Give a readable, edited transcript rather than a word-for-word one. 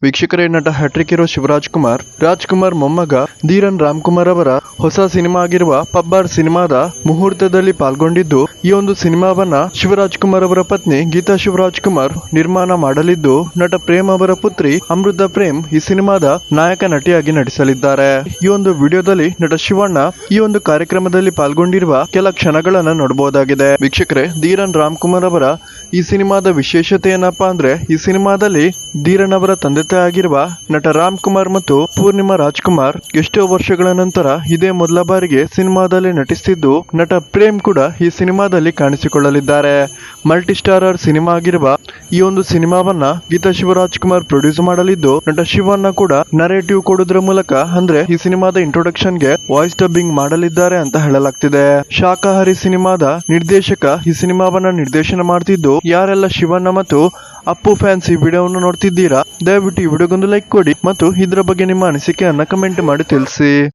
ವೀಕ್ಷಕರೇ, ನಟ hat trick hero Shivraj Kumar ಮೊಮ್ಮಗ ಧೀರನ್ ರಾಮ್ಕುಮಾರ್ ಅವರ ಹೊಸ ಸಿನಿಮಾ ಆಗಿರುವ ಪಬ್ಬಾರ್ ಸಿನಿಮಾದ ಮುಹೂರ್ತದಲ್ಲಿ ಪಾಲ್ಗೊಂಡಿದ್ದು, ಈ ಒಂದು ಸಿನಿಮಾವನ್ನ ಶಿವರಾಜ್ ಕುಮಾರ್ ಅವರ ಪತ್ನಿ ಗೀತಾ ಶಿವರಾಜ್ ಕುಮಾರ್ ನಿರ್ಮಾಣ ಮಾಡಲಿದ್ದು, ನಟ ಪ್ರೇಮ್ ಅವರ ಪುತ್ರಿ ಅಮೃತ ಪ್ರೇಮ್ ಈ ಸಿನಿಮಾದ ನಾಯಕ ನಟಿಯಾಗಿ ನಟಿಸಲಿದ್ದಾರೆ. ಈ ಒಂದು ವಿಡಿಯೋದಲ್ಲಿ ನಟ ಶಿವಣ್ಣ ಈ ಒಂದು ಕಾರ್ಯಕ್ರಮದಲ್ಲಿ ಪಾಲ್ಗೊಂಡಿರುವ ಕೆಲ ಕ್ಷಣಗಳನ್ನ ನೋಡಬಹುದಾಗಿದೆ. ವೀಕ್ಷಕರೇ, ಧೀರನ್ ರಾಮ್ಕುಮಾರ್ ಅವರ ಈ ಸಿನಿಮಾದ ವಿಶೇಷತೆ ಏನಪ್ಪಾ ಅಂದ್ರೆ, ಈ ಸಿನಿಮಾದಲ್ಲಿ ಧೀರನ್ ಅವರ ತಂದೆ ಆಗಿರುವ ನಟ ರಾಮ್ ಕುಮಾರ್ ಮತ್ತು ಪೂರ್ಣಿಮಾ ರಾಜ್ಕುಮಾರ್ ಎಷ್ಟೋ ವರ್ಷಗಳ ನಂತರ ಇದೇ ಮೊದಲ ಬಾರಿಗೆ ಸಿನಿಮಾದಲ್ಲಿ ನಟಿಸುತ್ತಿದ್ದು, ನಟ ಪ್ರೇಮ್ ಕೂಡ ಈ ಸಿನಿಮಾದಲ್ಲಿ ಕಾಣಿಸಿಕೊಳ್ಳಲಿದ್ದಾರೆ. ಮಲ್ಟಿ ಸ್ಟಾರರ್ ಸಿನಿಮಾ ಆಗಿರುವ ಈ ಒಂದು ಸಿನಿಮಾವನ್ನ ಗೀತಾ ಶಿವರಾಜ್ ಕುಮಾರ್ ಪ್ರೊಡ್ಯೂಸ್ ಮಾಡಲಿದ್ದು, ನಟ ಶಿವಣ್ಣ ಕೂಡ ನರೇಟಿವ್ ಕೊಡೋದ್ರ ಮೂಲಕ ಅಂದ್ರೆ ಈ ಸಿನಿಮಾದ ಇಂಟ್ರೊಡಕ್ಷನ್ಗೆ ವಾಯ್ಸ್ ಡಬ್ಬಿಂಗ್ ಮಾಡಲಿದ್ದಾರೆ ಅಂತ ಹೇಳಲಾಗ್ತಿದೆ. ಶಾಕಾಹಾರಿ ಸಿನಿಮಾದ ನಿರ್ದೇಶಕ ಈ ಸಿನಿಮಾವನ್ನ ನಿರ್ದೇಶನ ಮಾಡ್ತಿದ್ದು, ಯಾರೆಲ್ಲ ಶಿವಣ್ಣ ಮತ್ತು ಅಪ್ಪು ಫ್ಯಾನ್ಸ್ ಈ ವಿಡಿಯೋವನ್ನು ನೋಡ್ತಿದ್ದೀರಾ, ದಯವಿಟ್ಟು ಈ ವಿಡಿಯೋಗೊಂದು ಲೈಕ್ ಕೊಡಿ ಮತ್ತು ಇದರ ಬಗ್ಗೆ ನಿಮ್ಮ ಅನಿಸಿಕೆಯನ್ನ ಕಮೆಂಟ್ ಮಾಡಿ ತಿಳಿಸಿ.